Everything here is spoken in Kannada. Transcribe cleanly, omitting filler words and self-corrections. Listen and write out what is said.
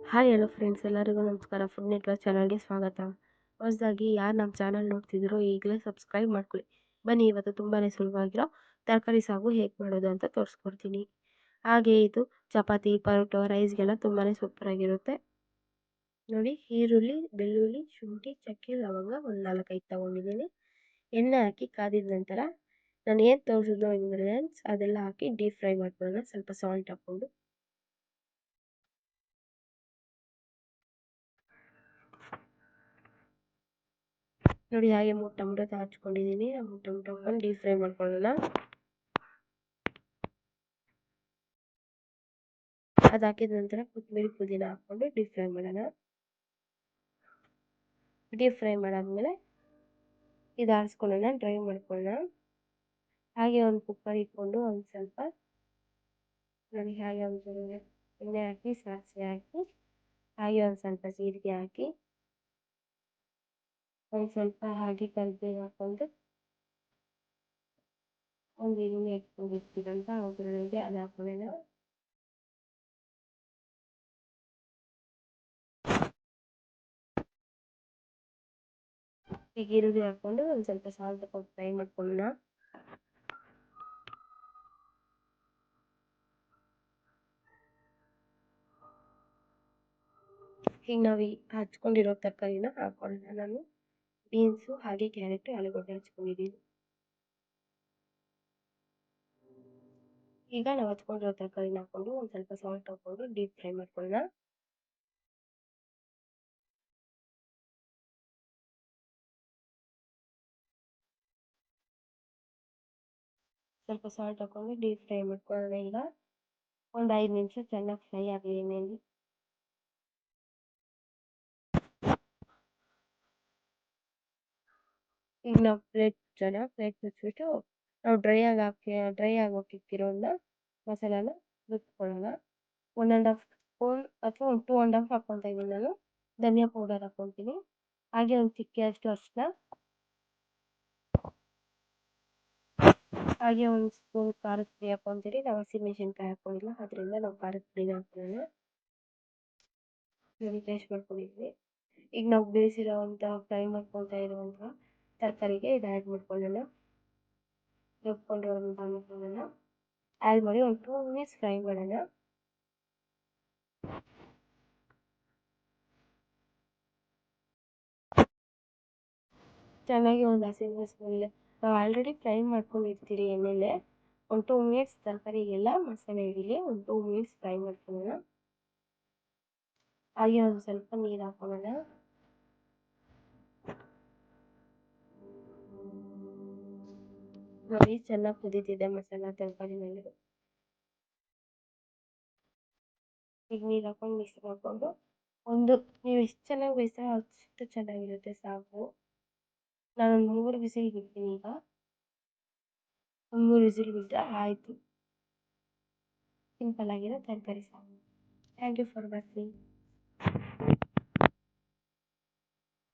ಹಾಯ್ ಹಲೋ ಫ್ರೆಂಡ್ಸ್, ಎಲ್ಲರಿಗೂ ನಮಸ್ಕಾರ. ಫುಡ್ ನೆಟ್ವರ್ಕ್ ಚಾನಲ್ಗೆ ಸ್ವಾಗತ. ಹೊಸದಾಗಿ ಯಾರು ನಮ್ಮ ಚಾನಲ್ ನೋಡ್ತಿದ್ದೀರೋ ಈಗಲೇ ಸಬ್ಸ್ಕ್ರೈಬ್ ಮಾಡ್ಕೊಳ್ಳಿ. ಬನ್ನಿ, ಇವತ್ತು ತುಂಬಾ ಸುಲಭವಾಗಿರೋ ತರಕಾರಿ ಸಾಗು ಹೇಗೆ ಮಾಡೋದು ಅಂತ ತೋರಿಸ್ಕೊಡ್ತೀನಿ. ಹಾಗೆ ಇದು ಚಪಾತಿ, ಪರೋಟ, ರೈಸ್ಗೆಲ್ಲ ತುಂಬಾ ಸೂಪರಾಗಿರುತ್ತೆ. ನೋಡಿ, ಈರುಳ್ಳಿ, ಬೆಳ್ಳುಳ್ಳಿ, ಶುಂಠಿ, ಚಕ್ಕೆ, ಲವಂಗ ಒಂದು 4-5 ತೊಗೊಂಡಿದ್ದೀನಿ. ಎಣ್ಣೆ ಹಾಕಿ ಕಾದಿದ ನಂತರ ನಾನು ಏನು ತೋರಿಸಿದ್ನೋ ಇಂಗ್ರೀಡಿಯೆಂಟ್ಸ್ ಅದೆಲ್ಲ ಹಾಕಿ ಡೀಪ್ ಫ್ರೈ ಮಾಡ್ಕೊಳ್ಳೋಣ. ಸ್ವಲ್ಪ ಸಾಲ್ಟ್ ಹಾಕ್ಕೊಂಡು ನೋಡಿ, ಹಾಗೆ 3 ಟೊಮೊಟೊ ಹಚ್ಕೊಂಡಿದ್ದೀನಿ. ಆ 3 ಟೊಮೊಟೊ ಹಾಕೊಂಡು ಡೀಪ್ ಫ್ರೈ ಮಾಡ್ಕೊಳ್ಳೋಣ. ಅದು ಹಾಕಿದ ನಂತರ ಕೊತ್ತಂಬರಿ, ಪುದೀನ ಹಾಕ್ಕೊಂಡು ಡೀಪ್ ಫ್ರೈ ಮಾಡೋಣ. ಡೀಪ್ ಫ್ರೈ ಮಾಡಾದ್ಮೇಲೆ ಇದು ಆರಿಸ್ಕೊಳ್ಳೋಣ, ಡ್ರೈ ಮಾಡ್ಕೊಳ್ಳೋಣ. ಹಾಗೆ ಒಂದು ಕುಕ್ಕರ್ ಇಟ್ಕೊಂಡು ಒಂದು ಸ್ವಲ್ಪ ನೋಡಿ, ಹಾಗೆ ಒಂದು ಎಣ್ಣೆ ಹಾಕಿ, ಸಾಸಿವೆ ಹಾಕಿ, ಹಾಗೆ ಒಂದು ಸ್ವಲ್ಪ ಜೀರಿಗೆ ಹಾಕಿ, ಒಂದು ಸ್ವಲ್ಪ ಹಾಗೆ ಕರಿಬೇವು ಹಾಕ್ಕೊಂಡು ಒಂದು ಈರುಳ್ಳಿ ಇಟ್ಕೊಂಡಿರ್ತೀರಂತ ಒಗ್ಗರಣೆಗೆ ಅದು ಹಾಕೊಳ್ಳೋಣ. ಈಗ ಈರುಳ್ಳಿ ಹಾಕ್ಕೊಂಡು ಒಂದು ಸ್ವಲ್ಪ ಸಾಲ್ಟ್ ಹಾಕೊಂಡು ಫ್ರೈ ಮಾಡ್ಕೊಳ್ಳೋಣ. ಈಗ ನಾವು ಹಚ್ಕೊಂಡಿರೋ ತರಕಾರಿನ ಹಾಕೊಳ್ಳೋಣ. ನಾನು ಬೀನ್ಸು ಹಾಗೆ ಕ್ಯಾರೆಟು, ಆಲೂಗಡ್ಡೆ ಹಚ್ಕೊಂಡಿದ್ದೀನಿ. ಈಗ ನಾವು ಹಚ್ಕೊಂಡಿರೋ ತರಕಾರಿನ ಹಾಕೊಂಡು ಒಂದು ಸ್ವಲ್ಪ ಸಾಲ್ಟ್ ಹಾಕೊಂಡು ಡೀಪ್ ಫ್ರೈ ಮಾಡ್ಕೊಳ್ಳೋಣ. ಸ್ವಲ್ಪ ಸಾಲ್ಟ್ ಹಾಕೊಂಡು ಡೀಪ್ ಫ್ರೈ ಮಾಡ್ಕೊಳ್ಳೋಣ. ಈಗ ಒಂದು 5 ನಿಮಿಷ ಚೆನ್ನಾಗಿ ಫ್ರೈ ಆಗಲಿ ಎಣ್ಣೆಯಲ್ಲಿ. ಈಗ ನಾವು ಪ್ಲೇಟ್ ಮುಚ್ಚಿಬಿಟ್ಟು ನಾವು ಡ್ರೈ ಆಗೋಕ್ಕಿಕ್ಕಿರೋದನ್ನ ಮಸಾಲಾನ ರುಬ್ಕೊಳ್ಳೋಣ. 1.5 ಸ್ಪೂನ್ ಅಥವಾ 2.5 ಹಾಕ್ಕೊತಾ ಇದ್ದೀನಿ ನಾನು. ಧನಿಯಾ ಪೌಡರ್ ಹಾಕ್ಕೊತೀನಿ. ಹಾಗೆ ಒಂದು ಚಿಟಿಕೆಯಷ್ಟು ಅರಿಶಿನ, ಹಾಗೆ ಒಂದು ಸ್ಪೂನ್ ಖಾರದ ಪುಡಿ ಹಾಕ್ಕೊತೀವಿ. ನಾವು ಹಸಿಮೆಣಸಿನ್ಕಾಯಿ ಹಾಕ್ಕೊಂಡಿಲ್ಲ, ಅದರಿಂದ ನಾವು ಖಾರದ ಪುಡಿನ ಹಾಕ್ಕೊಳ್ಳೋಣ. ನೋಡಿ, ಪೇಸ್ಟ್ ಮಾಡ್ಕೊಂಡಿದ್ವಿ. ಈಗ ನಾವು ಬೇಯಿಸಿರೋವಂಥ ಫ್ರೈ ಮಾಡ್ಕೊತಾ ಇರುವಂಥ ತರಕಾರಿಗೆ ಇದು ಆ್ಯಡ್ ಮಾಡ್ಕೊಳ್ಳೋಣ. ರುಬ್ಕೊಂಡಿರೋಂಥ ಮಸಾಲಾನ ಆ್ಯಡ್ ಮಾಡಿ ಒಂದು 2 ಮಿನಿಟ್ಸ್ ಫ್ರೈ ಮಾಡೋಣ. ಚೆನ್ನಾಗಿ ಒಂದು ಹಸಿ ಸ್ಮೆಲ್ ನಾವು ಆಲ್ರೆಡಿ ಫ್ರೈ ಮಾಡ್ಕೊಂಡಿರ್ತೀರಿ ಎಣ್ಣೆಲೆ. ಒಂದು 2 ಮಿನಿಟ್ಸ್ ತರಕಾರಿಗೆಲ್ಲ ಮಸಾಲೆ ಹಿಡಿಲಿ, ಒಂದು 2 ಮಿನಿಟ್ಸ್ ಫ್ರೈ ಮಾಡ್ಕೊಳ್ಳೋಣ. ಹಾಗೆ ಒಂದು ಸ್ವಲ್ಪ ನೀರು ಹಾಕೊಳ್ಳೋಣ. ನೋಡಿ, ಚೆನ್ನಾಗಿ ಕುದೀತಿದೆ ಮಸಾಲ ತರಕಾರಿನಲ್ಲಿ. ಈಗ ನೀರು ಹಾಕೊಂಡು ಮಿಕ್ಸ್ ಮಾಡಿಕೊಂಡು ನೀವು ಎಷ್ಟು ಚೆನ್ನಾಗಿ ಬೇಯಿಸ್ತೀರೋ ಅಷ್ಟು ಚೆನ್ನಾಗಿರುತ್ತೆ ಸಾಗು. ನಾನೊಂದು 3 ವಿಸಿಲ್ ಬಿಡ್ತೀನಿ. ಈಗ ಒಂದು 3 ವಿಸಿಲ್ ಬಿಟ್ಟರೆ ಆಯಿತು. ಸಿಂಪಲ್ ಆಗಿರೋ ತರಕಾರಿ ಸಾಗು. Thank you for watching.